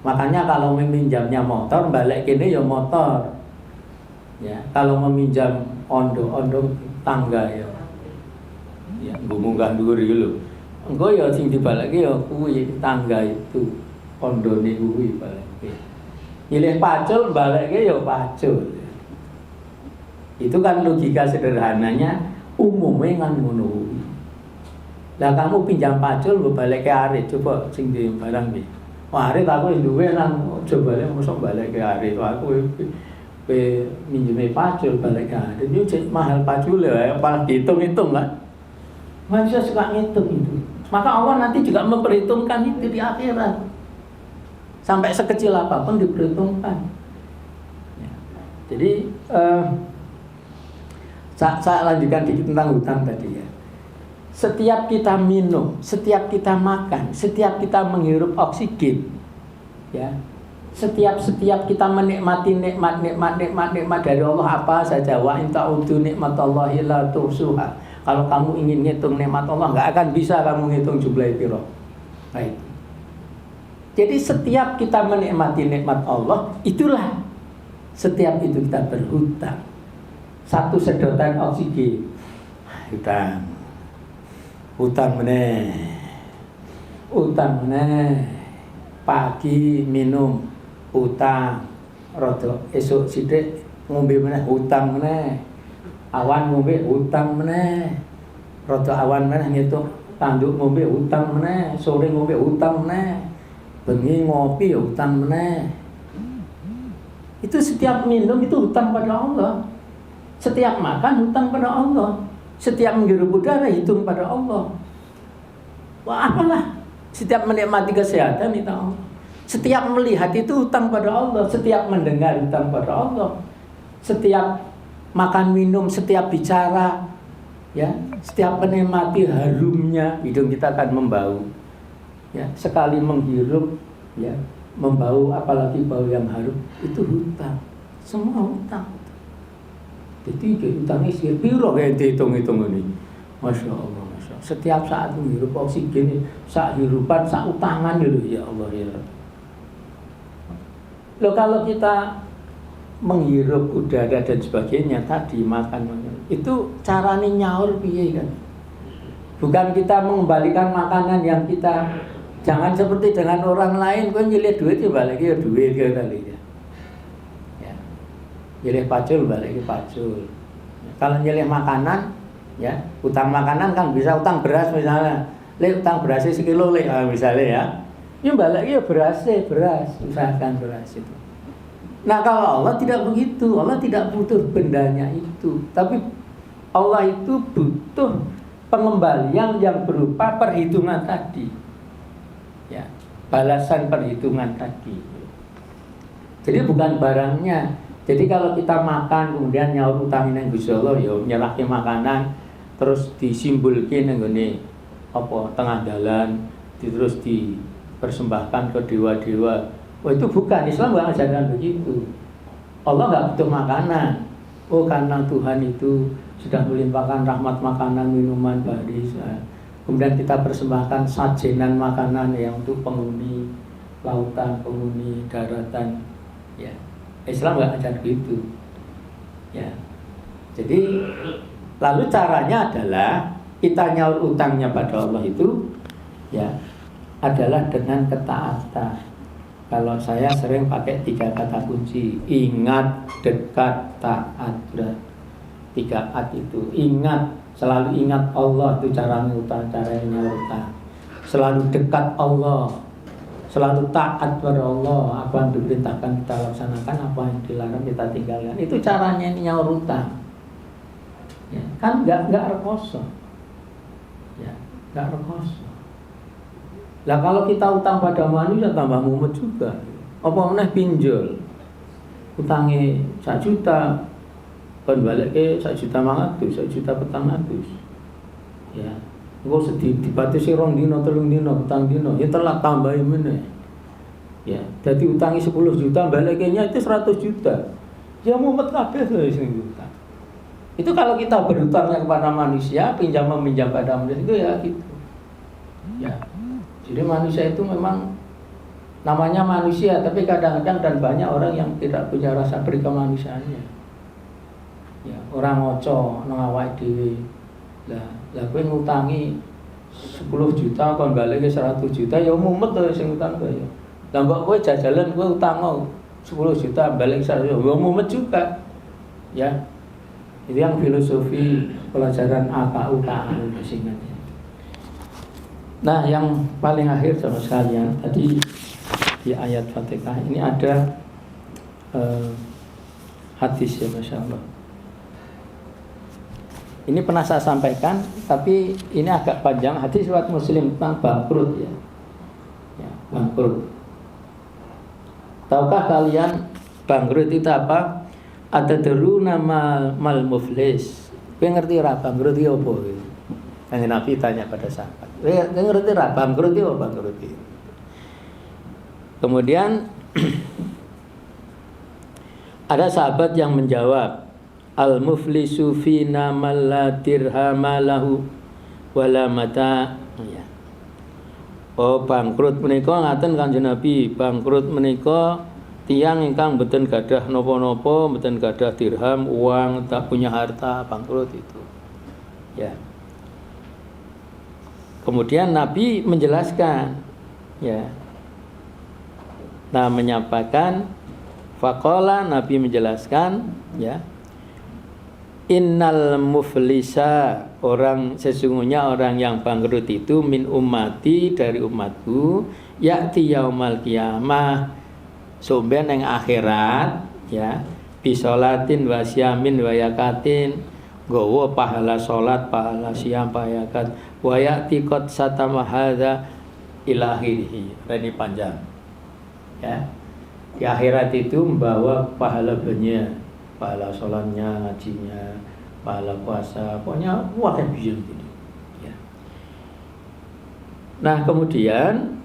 Speaker 1: Makanya kalau meminjamnya motor balik kene ya motor. Ya, kalau meminjam ondo tangga ya. Ya, munggah dhuwur iki lho. Engko ya sing dibalekke ya kuwi tangga itu. Ondone kuwi balekke. Nyilih pacul balekke ya pacul. Itu kan logika sederhananya umumnya kan ngono. Lah kamu pinjam pacul mbok balekke arit coba sing di barang iki. Wah, arit aku duwe nang coba balik mosok balekke arit. Aku minjeme pacul balekke arit. Itu mahal pacul ya, apa dihitung-hitung kan. Manusia suka ngitung itu. Maka Allah nanti juga memperhitungkan itu di akhirat. Sampai sekecil apapun diperhitungkan. Ya. Jadi saya lanjutkan dikit tentang hutang tadi ya. Setiap kita minum, setiap kita makan, setiap kita menghirup oksigen, ya, setiap kita menikmati nikmat dari Allah apa saja. Wa in ta'udzu nikmatallahi la tuhsuha. Kalau kamu ingin ngitung nikmat Allah, nggak akan bisa kamu ngitung jumlah piro. Baik. Jadi setiap kita menikmati nikmat Allah, itulah setiap itu kita berhutang. 1 sedotan oksigen, hutang meneh, pagi minum, hutang, rodo esok sithik ngombe meneh, hutang meneh, awan ngombe, hutang meneh, rodo awan meneh ngitung tanduk ngombe, hutang meneh, sore ngombe, hutang meneh, bengi ngopi, hutang meneh. Itu setiap minum itu hutang pada Allah. Setiap makan hutang pada Allah. Setiap menghirup udara hitung pada Allah. Wah, apalah. Setiap menikmati kesehatan itu Allah. Setiap melihat itu hutang pada Allah. Setiap mendengar hutang pada Allah. Setiap makan minum, setiap bicara, ya, setiap menikmati harumnya hidung kita akan membau. Ya, sekali menghirup, ya, membau, apalagi bau yang harum, itu hutang. Semua hutang. Jadi hutangnya sih piro kayak dihitung-hitung ini. Masya Allah, Masya Allah. Setiap saat menghirup oksigen, saat hirupan, saat utangan dulu, ya Allah ya. Loh kalau kita menghirup udara dan sebagainya tadi makan itu caranya nyaur piye kan? Bukan kita mengembalikan makanan yang kita, jangan seperti dengan orang lain, kau nyilih duit ya balik ya duit ya kali ya. Nyilih pacul balik pacul. Kalau nyilih makanan, ya utang makanan kan bisa utang beras misalnya. Utang berasnya sekilo misalnya ya. Ya balik ya beras, usahakan beras itu. Nah kalau Allah tidak begitu, Allah tidak butuh bendanya itu, tapi Allah itu butuh pengembalian yang berupa perhitungan tadi, ya balasan perhitungan tadi. Jadi bukan barangnya. Jadi kalau kita makan kemudian nyaur utangin yang Gusti Allah ya nyerahke makanan terus disimbulke nang ngene apa tengah dalan terus dipersembahkan ke dewa-dewa. Oh itu bukan, Islam enggak ajarkan begitu. Allah enggak butuh makanan. Oh karena Tuhan itu sudah melimpahkan rahmat makanan, minuman, barisan. Kemudian kita persembahkan sajenan makanan yang untuk penghuni lautan, penghuni daratan, ya. Islam nggak ajar gitu, ya. Jadi lalu caranya adalah kita nyaur utangnya pada Allah itu ya adalah dengan ketaatan. Kalau saya sering pakai 3 kata kunci, ingat, dekat, taat. Sudah 3 at itu. Ingat, selalu ingat Allah, itu cara ngutang, cara nyaur utang. Selalu dekat Allah, selalu taat pada Allah. Apa yang diperintahkan kita laksanakan, apa yang dilarang kita tinggalkan. Itu caranya nyaur utang. Ya, kan nggak rekoso. Ya, nggak rekoso. Lah kalau kita utang pada manusia tambah mumet juga. Apa meneh pinjol. Utangnya 1 juta, kon balike 1.500.000, 1.400.000. Ya. Engko sedih dibatasi 2 dino, 3 dino, 4 dino, ya telat tambahin meneh. Ya, dadi utangi 10 juta, baliknya itu 100 juta. Ya mumet kabeh lho sing utang. Itu kalau kita berutangnya kepada manusia, pinjam meminjam pada manusia itu ya gitu. Ya. Jadi manusia itu memang namanya manusia, tapi kadang-kadang dan banyak orang yang tidak punya rasa berkemanusiaannya. Ya, orang ngoco nang awake dhewe. Lah kowe ngutangi 10 juta kon balike 100 juta ya mumet to sing utang kowe ya. Lah mbok kowe jajalan kowe utang 10 juta balik 100 juta ya mumet juga. Ya. Itu yang filosofi pelajaran AKUKA singkatnya. Nah, yang paling akhir sama sekalian tadi di ayat Fatihah ini ada hadis ya, Masya Allah. Ini pernah saya sampaikan, tapi ini agak panjang. Hadis riwayat Muslim tentang bangkrut ya. Ya, bangkrut. Tahukah kalian bangkrut itu apa? Atadruna mal muflis. Kowe ngerti ra bangkrut iki apa? Kanjeng Nabi tanya pada sahabat. Kowe ngerti ra bangkrut iki apa bangkrut iki? Kemudian ada sahabat yang menjawab, al-muflisu fina man la dirhama lahu wala mata. Ya. Oh, bangkrut menika ngaten Kanjeng Nabi, bangkrut menika tiyang ingkang mboten gadah napa-napa, mboten gadah dirham, uang, tak punya harta, bangkrut itu. Ya. Kemudian Nabi menjelaskan, ya. Nah, menyampaikan faqala, Nabi menjelaskan, ya. Innal muflisa, orang sesungguhnya orang yang bangkrut itu min ummati, dari umatku, ya'ti yaumal qiyamah, somben yang akhirat, ya, bisolatin wa siyamin wa yakatin, gowo pahala salat, pahala siam, pahala yakat, wa ya'ti qad satama hadza ila akhirih. Ini panjang. Ya. Di akhirat itu membawa pahala banyak, pahala sholatnya, ngajinya, pahala puasa, pokoknya wah bisa gitu. Ya. Nah, kemudian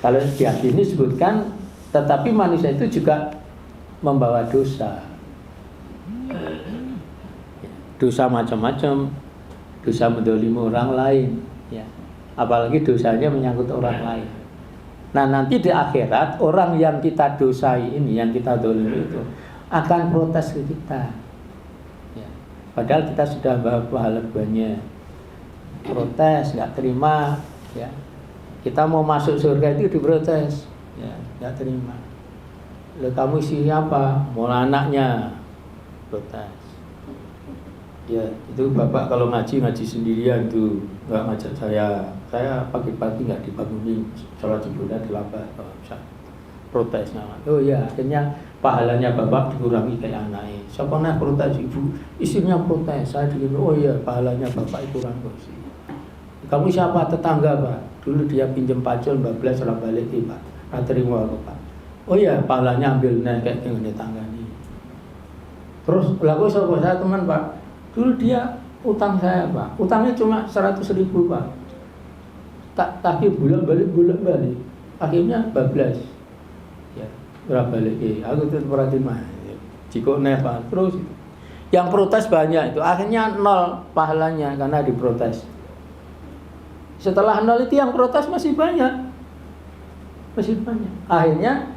Speaker 1: kalau di hadis ini disebutkan, tetapi manusia itu juga membawa dosa. Dosa macam-macam, dosa mendolimi orang lain, ya. Apalagi dosanya menyangkut orang lain. Nah, nanti di akhirat orang yang kita dosai ini, yang kita dolimi itu akan protes ke kita. Ya. Padahal kita sudah bawa pahala banyak. Protes, nggak terima, ya. Kita mau masuk surga itu diprotes, ya, nggak terima. Lalu kamu isinya apa? Mau anaknya, protes. Ya, itu bapak kalau ngaji sendirian tuh, nggak ngajak saya. Saya pagi-pagi nggak dibangunin, sholat subuhnya dilambat, protes nama. Oh ya, akhirnya pahalanya bapak dikurangi kayak anaknya. Siapa nak protes ibu, istrinya protes. Saya dikurangi, oh iya, pahalanya bapak kurang sih. Kamu siapa? Tetangga pak. Dulu dia pinjam pacul 12 orang balik pak. Nggak terima pak. Oh iya, pahalanya ambil kayak gini tetangga nih. Terus laku saya teman pak. Dulu dia utang saya pak. Utangnya cuma 100.000 pak. Tapi bulan balik. Akhirnya 12. Ya, berapa balik? Aku tetap perhatiin mah. Jika pak. Terus yang protes banyak itu. Akhirnya 0 pahalanya karena diprotes. Setelah 0 itu yang protes masih banyak. masih banyak. Akhirnya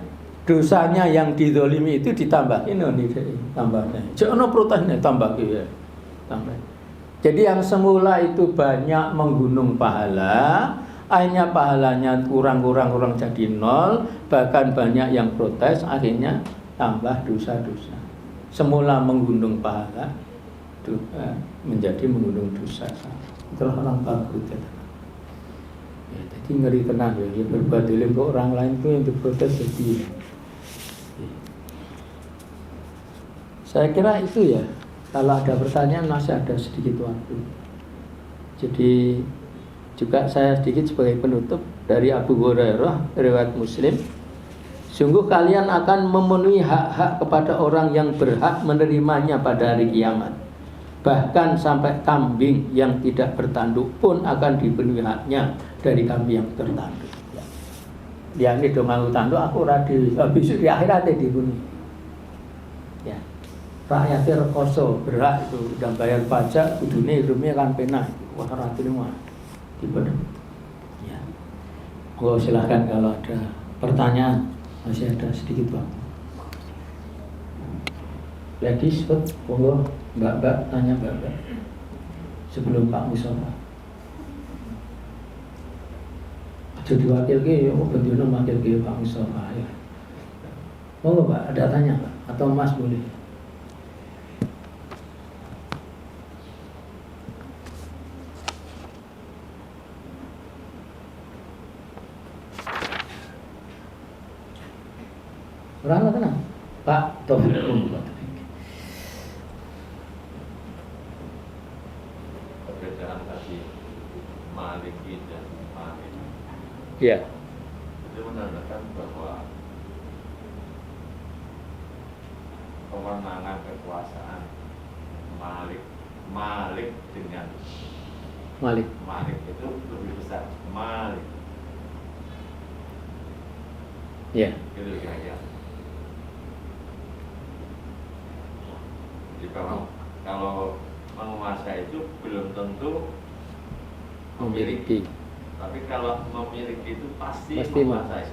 Speaker 1: dosanya yang dizalimi itu ditambahin tambahnya. Jangan protesnya tambah ya. Tambah. Jadi yang semula itu banyak menggunung pahala, akhirnya pahalanya kurang jadi nol, bahkan banyak yang protes, akhirnya tambah dosa-dosa. Semula menggunung pahala menjadi menggunung dosa. Itulah orang takut ya. Jadi ngeri tenang ya, berbuat dolim ke orang lain itu yang diprotes jadi. Saya kira itu ya. Kalau ada pertanyaan masih ada sedikit waktu. Jadi juga saya sedikit sebagai penutup dari Abu Hurairah riwayat Muslim. Sungguh kalian akan memenuhi hak-hak kepada orang yang berhak menerimanya pada hari kiamat. Bahkan sampai kambing yang tidak bertanduk pun akan dipenuhi haknya dari kambing yang bertanduk. Ya ini dong aku tanduk aku radi besok di akhirat dibunuh. Ya. Rakyatnya rekoso berat itu udah bayar pajak kudune hidupnya kan penah. Wah rati mah dipenuh. Ya. Oh silakan kalau ada pertanyaan, masih ada sedikit waktu. Ladies, monggo Mbak tanya Mbak sebelum Pak Mustafa. Jadi wakil ke, betul wakil ke Pak Mustafa ya. Monggo Mbak, ada tanya Mbak atau Mas boleh? Orang tenang, Pak Taufik.
Speaker 2: Perbedaan tadi Maliki dan Malik.
Speaker 1: Iya.
Speaker 2: Itu menandakan bahwa kewenangan kekuasaan Malik dengan
Speaker 1: Malik
Speaker 2: itu lebih besar. Malik.
Speaker 1: Iya.
Speaker 2: Gitu kira-kira. Jadi kalau menguasai itu belum tentu memiliki. Tapi kalau memiliki itu pasti menguasai.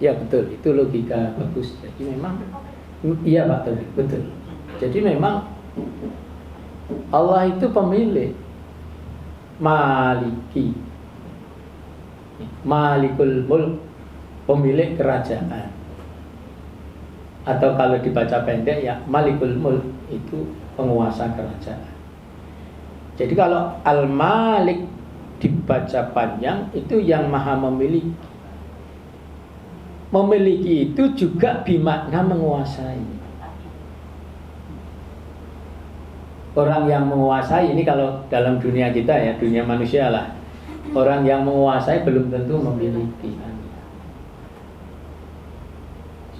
Speaker 1: Ya betul, itu logika bagus. Jadi memang iya Pak Taufik, betul. Jadi memang Allah itu pemilik, Maliki, Malikul Mulk, pemilik kerajaan. Atau kalau dibaca pendek ya Malikul Mulk, itu penguasa kerajaan. Jadi kalau Al-Malik dibaca panjang itu yang maha memiliki. Memiliki itu juga bermakna menguasai. Orang yang menguasai ini kalau dalam dunia kita ya, dunia manusia lah. Orang yang menguasai belum tentu memiliki.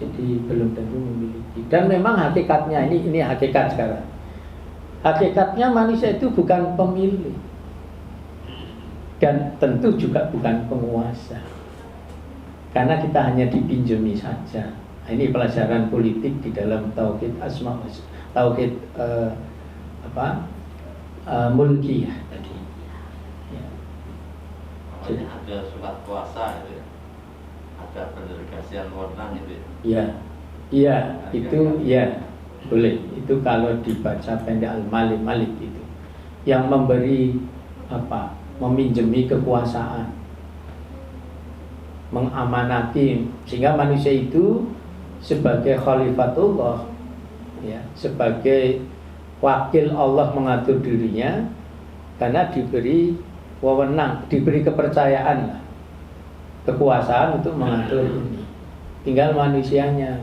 Speaker 1: Jadi belum tentu memiliki. Dan memang hakikatnya ini hakikat sekarang. Hakikatnya manusia itu bukan pemilik. Dan tentu juga bukan penguasa. Karena kita hanya dipinjami saja. Ini pelajaran politik di dalam tauhid asma tauhid mulkiyah tadi. Ya.
Speaker 2: Jadi ada surat kuasa itu ya. Ada pendelegasian wewenang itu ya.
Speaker 1: Iya. Iya, itu ya boleh. Itu kalau dibaca pendek Al-Malik itu. Yang memberi meminjami kekuasaan, mengamanati, sehingga manusia itu sebagai khalifatullah ya, sebagai wakil Allah mengatur dirinya karena diberi wewenang, diberi kepercayaan lah, kekuasaan untuk mengatur ini. Tinggal manusianya,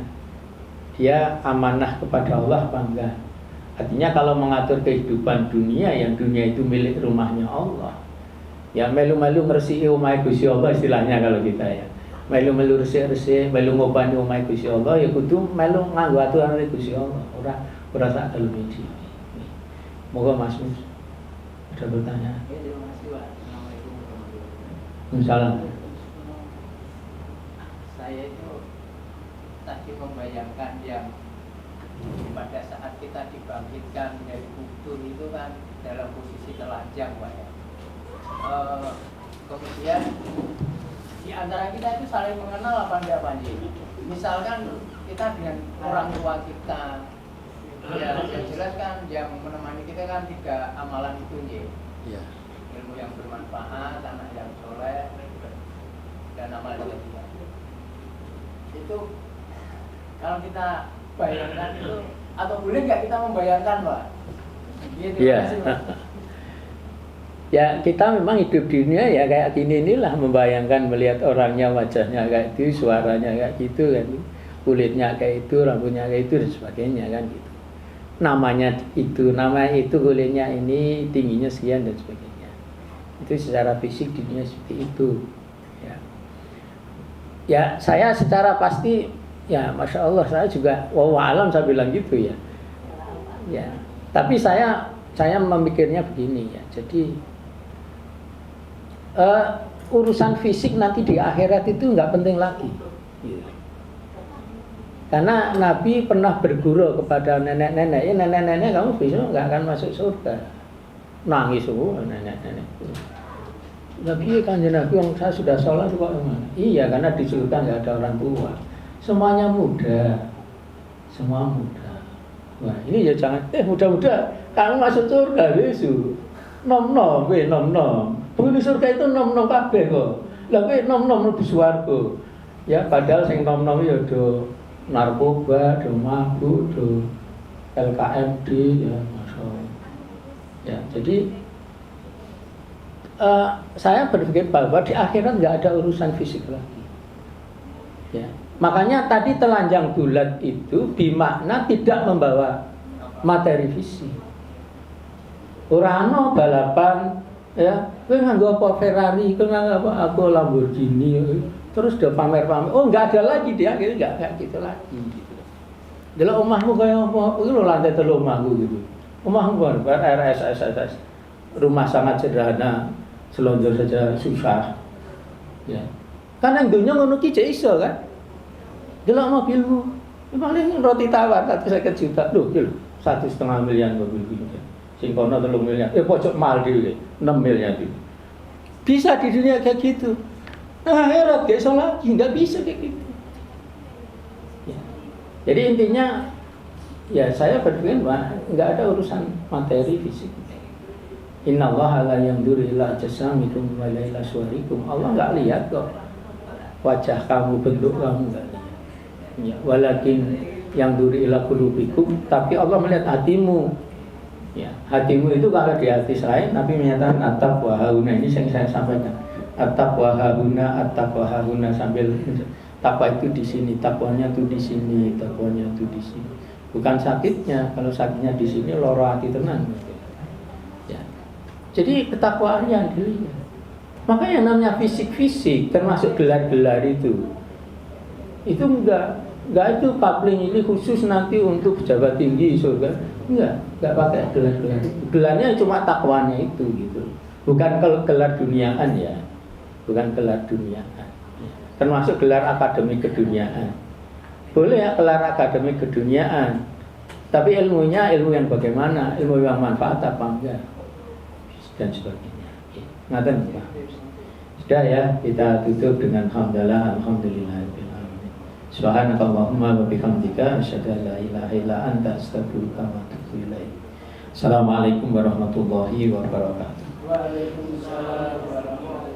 Speaker 1: dia amanah kepada Allah apa enggak. Artinya kalau mengatur kehidupan dunia, yang dunia itu milik rumahnya Allah, ya melu-melu ngersiki omahe Gusti Allah istilahnya kalau kita ya. Melu-melu resik-resik, melu ngobani omahe Gusti Allah ya kudu melu nganggo aturane Gusti Allah, ora sak daleme dhewe. Moga Mas Mus ada pertanyaan.
Speaker 3: Ya, terima kasih Pak. Assalamualaikum warahmatullahi wabarakatuh.
Speaker 1: Salam.
Speaker 3: Saya itu tadi membayangkan yang pada saat kita dibangkitkan dari kubur itu kan dalam posisi telanjang Pak ya. Kemudian di antara kita itu saling mengenal apa enggak Panji? Misalkan kita dengan orang tua kita, ya yang jelas kan yang menemani kita kan 3 amalan itu Nji.
Speaker 1: Ya.
Speaker 3: Ilmu yang bermanfaat, anak yang soleh, dan amal yang ketiga. Itu kalau kita bayangkan itu, atau boleh nggak kita membayangkan Pak? Gitu,
Speaker 1: Ya.
Speaker 3: makasih, Pak.
Speaker 1: Ya kita memang hidup di dunia ya kayak gini inilah, membayangkan melihat orangnya, wajahnya kayak itu, suaranya kayak gitu kan, kulitnya kayak itu, rambutnya kayak itu dan sebagainya kan gitu. Namanya itu, kulitnya ini, tingginya sekian dan sebagainya. Itu secara fisik di dunia seperti itu. Ya saya secara pasti ya masya Allah saya juga wallahualam saya bilang gitu ya. Ya tapi saya memikirnya begini ya. Jadi urusan fisik nanti di akhirat itu nggak penting lagi. Karena Nabi pernah berguru kepada nenek-nenek, nenek-nenek kamu besok nggak akan masuk surga. Nangis semua nenek-nenek. Nabi kanjeng Nabi yang saya sudah sholat kok gimana? Iya karena di surga nggak ada orang tua, semuanya muda, semua muda. Wah ini ya jangan muda-muda kamu masuk surga besok. Nom-nom. Penghuni surga itu nom-nom kabeh kok. Lah kowe nom-nom mlebu swarga. Ya padahal sing nom-nom ya do narkoba, do mabuk, do LKMD ya masyaallah. Ya, jadi saya berpikir bahwa di akhirat nggak ada urusan fisik lagi. Ya. Makanya tadi telanjang bulat itu bermakna tidak membawa materi fisik. Urano balapan ya, kowe nganggo apa Ferrari, kowe nganggo apa aku Lamborghini, terus udah pamer-pamer. Oh, nggak ada lagi dia, nggak gitu lagi gitu. Delok omahmu kaya apa? Iki lho lantai 3 omahku gitu. Omahmu RS, rumah sangat sederhana, selonjor saja susah. Ya. Karena dunia ngono ki jek iso kan. Delok mobilmu, paling roti tawar 150 juta. Loh, iki lho 1,5 miliar mobil iki. Sing kono 3 miliar. Pojok Maldives 6 miliar itu. Bisa di dunia kayak gitu. Nah, akhirat gak iso lagi, enggak bisa kayak gitu. Ya. Jadi intinya ya saya berpikir bahwa enggak ada urusan materi fisik. Innallaha la yanzuru ila jasamikum wa ila suwarikum. Allah enggak lihat kok wajah kamu, bentuk kamu enggak lihat. Ya, walakin yang duri ila qulubikum, tapi Allah melihat hatimu. Ya, hatimu itu kalau di hati saya Nabi menyatakan at-taqwa hauna, ini yang saya sampaikan. At-taqwa hauna sambil takwa itu di sini, takwanya itu di sini, takwanya itu di sini. Bukan sakitnya, kalau sakitnya di sini loro hati tenang. Ya. Jadi ketakwaan yang dilihat. Maka yang namanya fisik-fisik termasuk gelar-gelar itu enggak itu coupling ini khusus nanti untuk pejabat tinggi surga. Enggak pakai gelar-gelar. Gelarnya cuma takwanya itu gitu. Bukan gelar duniaan ya. Bukan gelar duniaan. Termasuk gelar akademik keduniaan. Boleh ya gelar akademik keduniaan. Tapi ilmunya ilmu yang bagaimana? Ilmu yang manfaat apa enggak? Dan sebagainya. Ngaten Pak. Sudah ya, kita tutup dengan alhamdulillah. Subhanakallahumma wa bihamdika asyhadu an la ilaha illa anta astaghfiruka wa atubu ilaik. Assalamualaikum warahmatullahi wabarakatuh.
Speaker 3: Waalaikumsalam warahmatullahi wabarakatuh.